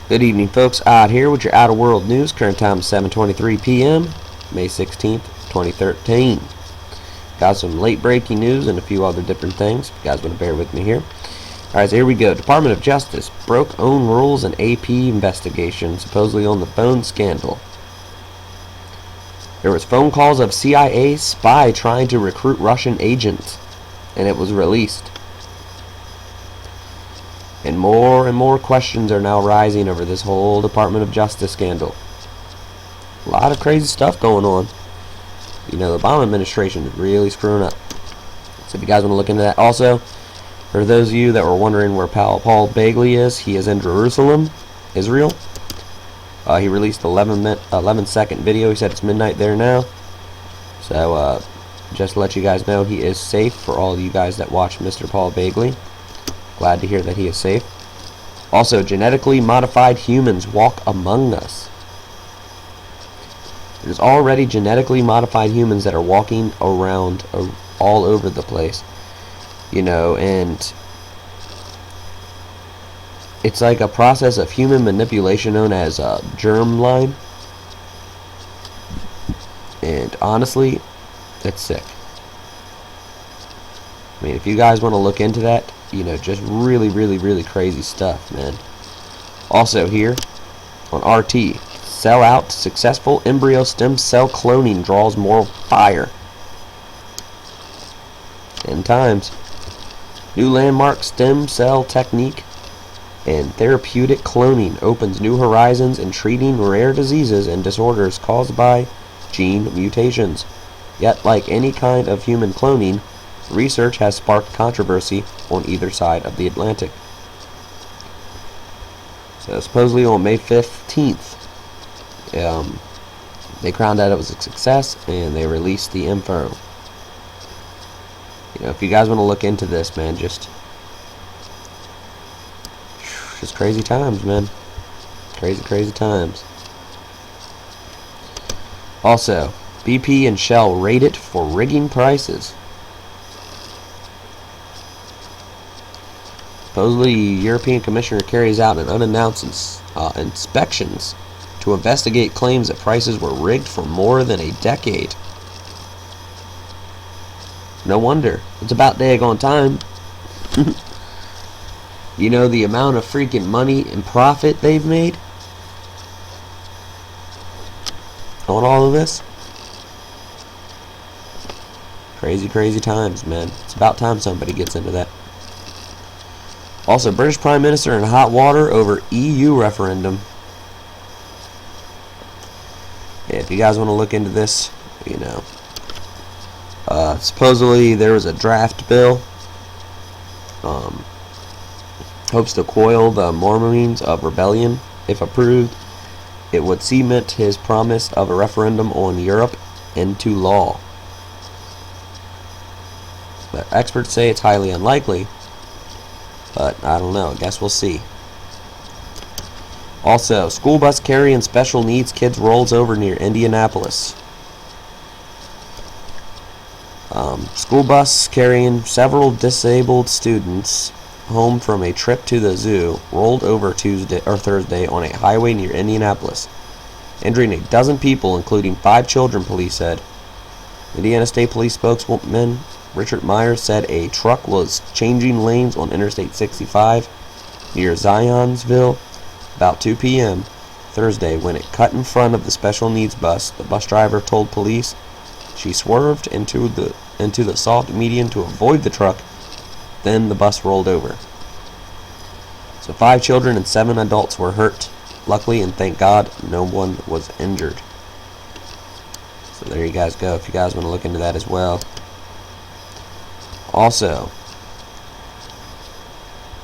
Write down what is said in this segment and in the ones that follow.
Good evening, folks. Odd here with your Outer World News. Current time is 7:23 p.m., May 16th, 2013. Got some late breaking news and a few other different things. If you guys want to bear with me here. Alright, so here we go. Department of Justice broke own rules in AP investigation, supposedly on the phone scandal. There was phone calls of CIA spy trying to recruit Russian agents, and it was released. And more questions are now rising over this whole Department of Justice scandal. A lot of crazy stuff going on. You know, the Obama administration is really screwing up. So if you guys want to look into that. Also, for those of you that were wondering where Paul Begley is, he is in Jerusalem, Israel. He released an 11-second video. He said it's midnight there now. So, just to let you guys know, he is safe for all of you guys that watch Mr. Paul Begley. Glad to hear that he is safe. Also, genetically modified humans walk among us. There's already genetically modified humans that are walking around all over the place. You know, and it's like a process of human manipulation known as germline. And honestly, it's sick. I mean, if you guys want to look into that, you know, just really crazy stuff, man. Also here on RT, sell out successful embryo stem cell cloning draws more fire. 10 times. New landmark stem cell technique and therapeutic cloning opens new horizons in treating rare diseases and disorders caused by gene mutations. Yet, like any kind of human cloning, research has sparked controversy on either side of the Atlantic. So supposedly on May 15th, they crowned that it was a success and they released the info. You know, if you guys want to look into this, man, just crazy times, man. Crazy times. Also, BP and Shell raided for rigging prices. Supposedly, European Commissioner carries out an unannounced inspections to investigate claims that prices were rigged for more than a decade. No wonder. It's about daggone time. You know the amount of freaking money and profit they've made on all of this? Crazy times, man. It's about time somebody gets into that. Also, British Prime Minister in hot water over EU referendum. Yeah, if you guys want to look into this, you know. Supposedly there was a draft bill. Hopes to quell the murmurings of rebellion. If approved, it would cement his promise of a referendum on Europe into law. But experts say it's highly unlikely. But I don't know. I guess we'll see. Also, school bus carrying special needs kids rolls over near Indianapolis. School bus carrying several disabled students home from a trip to the zoo rolled over Thursday on a highway near Indianapolis, injuring a dozen people, including 5 children, police said. Indiana State Police spokesman Richard Myers said a truck was changing lanes on Interstate 65 near Zionsville about 2 p.m. Thursday when it cut in front of the special needs bus. The bus driver told police she swerved into the soft median to avoid the truck. Then the bus rolled over. So 5 children and 7 adults were hurt. Luckily, and thank God, no one was injured. So there you guys go, if you guys want to look into that as well. Also,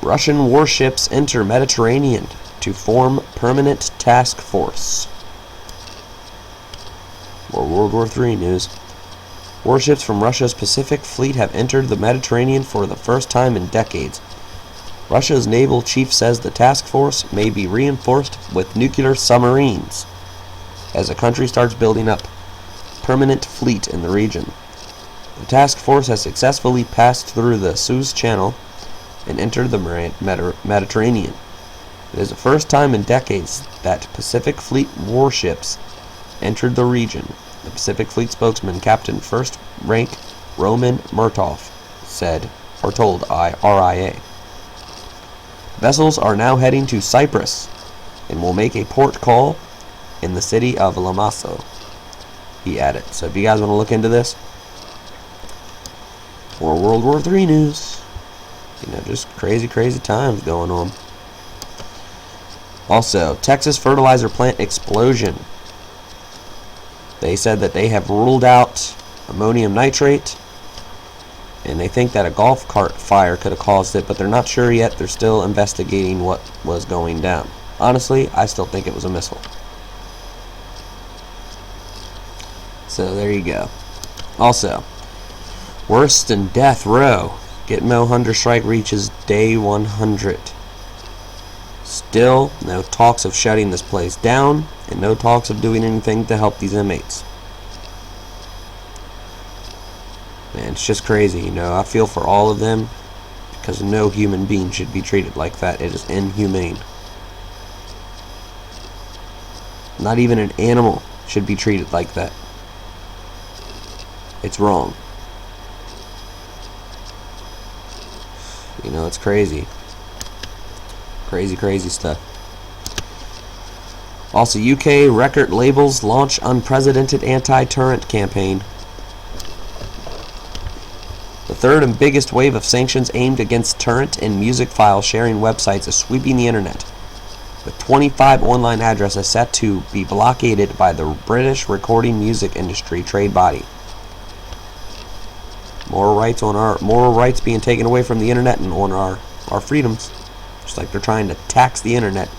Russian warships enter Mediterranean to form permanent task force. More World War III news. Warships from Russia's Pacific Fleet have entered the Mediterranean for the first time in decades. Russia's naval chief says the task force may be reinforced with nuclear submarines as the country starts building up permanent fleet in the region. The task force has successfully passed through the Suez Channel and entered the Mediterranean. It is the first time in decades that Pacific Fleet warships entered the region. The Pacific Fleet spokesman, Captain First Rank Roman Murtoff, said, or told RIA. Vessels are now heading to Cyprus and will make a port call in the city of Limassol, he added. So if you guys want to look into this, or World War III news, you know, just crazy times going on. Also, Texas fertilizer plant explosion. They said that they have ruled out ammonium nitrate, and they think that a golf cart fire could have caused it, but they're not sure yet. They're still investigating what was going down. Honestly, I still think it was a missile. So there you go. Also, worse than death row. Gitmo Hunger Strike reaches day 100. Still, no talks of shutting this place down, and no talks of doing anything to help these inmates. Man, it's just crazy, you know. I feel for all of them, because no human being should be treated like that. It is inhumane. Not even an animal should be treated like that. It's wrong. You know, it's crazy. Crazy stuff. Also, UK record labels launch unprecedented anti-turret campaign. The third and biggest wave of sanctions aimed against torrent and music file sharing websites is sweeping the internet, with 25 online addresses set to be blockaded by the British recording music industry trade body. More rights being taken away from the internet and on our freedoms. Just like they're trying to tax the internet.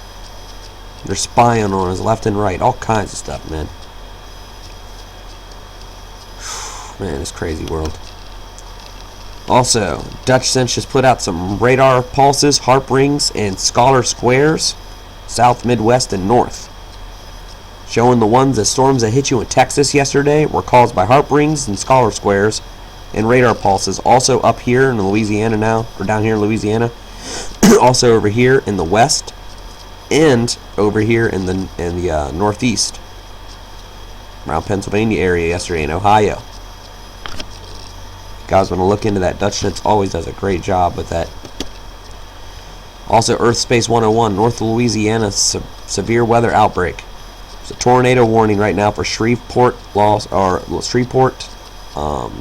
They're spying on us left and right. All kinds of stuff, man. Man, it's a crazy world. Also, dutchsinse just put out some radar pulses, HAARP rings, and Scalar Squares South, Midwest, and North, showing the ones that storms that hit you in Texas yesterday were caused by HAARP rings and Scalar Squares and radar pulses. Also up here in Louisiana now, or down here in Louisiana. Also over here in the west, and over here in the northeast, around Pennsylvania area yesterday, in Ohio. Guys, want to look into that. dutchsinse always does a great job with that. Also, Earth Space 101, North Louisiana, severe weather outbreak. There's a tornado warning right now for Shreveport,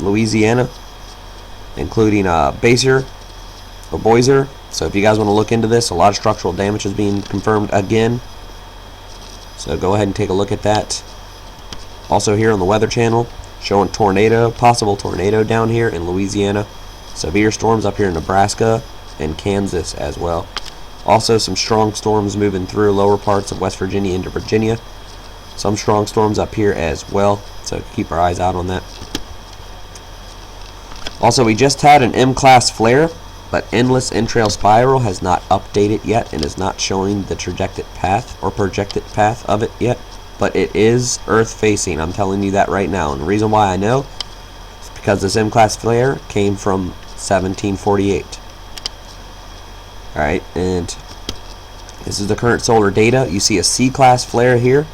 Louisiana, including Boiser. So if you guys want to look into this, a lot of structural damage is being confirmed again. So go ahead and take a look at that. Also here on the Weather Channel, showing possible tornado down here in Louisiana. Severe storms up here in Nebraska and Kansas as well. Also some strong storms moving through lower parts of West Virginia into Virginia. Some strong storms up here as well. So keep our eyes out on that. Also, we just had an M-class flare, but Endless Entrail Spiral has not updated yet and is not showing the projected path of it yet. But it is Earth facing. I'm telling you that right now. And the reason why I know is because this M-class flare came from 1748. Alright, and this is the current solar data. You see a C-class flare here,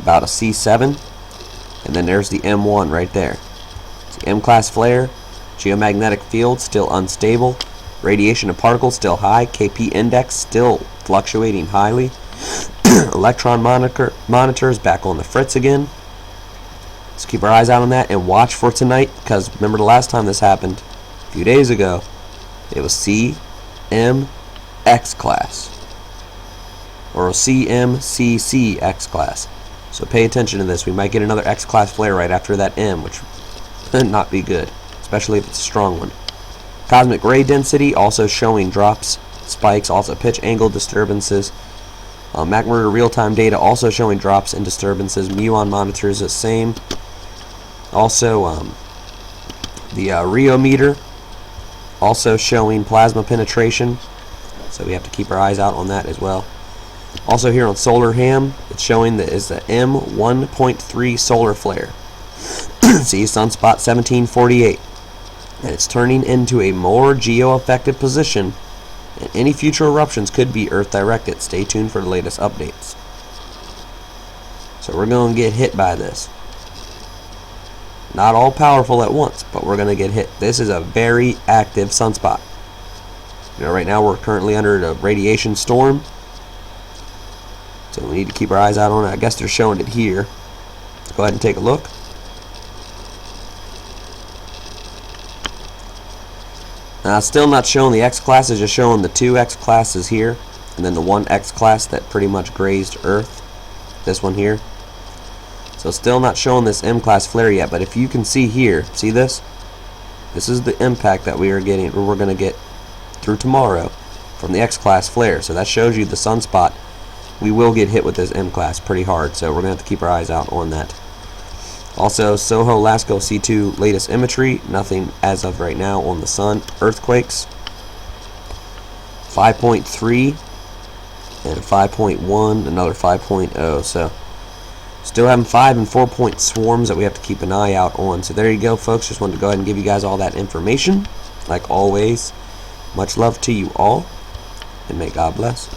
about a C7, and then there's the M1 right there. It's the M-class flare. Geomagnetic field still unstable. Radiation of particles still high. KP index still fluctuating highly. Electron monitors back on the fritz again. So keep our eyes out on that and watch for tonight, because remember the last time this happened, a few days ago, it was CMX class. Or CMCC X class. So pay attention to this. We might get another X class flare right after that M, which would not be good, especially if it's a strong one. Cosmic ray density also showing drops, spikes, also pitch angle disturbances. McMurdo real-time data also showing drops and disturbances. Muon monitors the same. Also, the RioMeter also showing plasma penetration. So we have to keep our eyes out on that as well. Also here on Solar Ham, it's showing that is the M1.3 solar flare. See, Sunspot 1748. And it's turning into a more geo-effective position and any future eruptions could be Earth directed. Stay tuned for the latest updates. So we're going to get hit by this. Not all powerful at once, but we're going to get hit. This is a very active sunspot. Right now we're currently under a radiation storm, so we need to keep our eyes out on it. I guess they're showing it here. Let's go ahead and take a look. Now, it's still not showing the X class, it's just showing the 2 X classes here, and then the 1 X class that pretty much grazed Earth. This one here. So still not showing this M class flare yet, but if you can see here, see this? This is the impact that we are getting, or we're going to get through tomorrow from the X class flare. So that shows you the sunspot. We will get hit with this M class pretty hard, so we're going to have to keep our eyes out on that. Also, SoHO LASCO C2 latest imagery, nothing as of right now on the sun. Earthquakes, 5.3 and 5.1, another 5.0. So, still having 5 and 4 point swarms that we have to keep an eye out on. So there you go, folks. Just wanted to go ahead and give you guys all that information. Like always, much love to you all, and may God bless.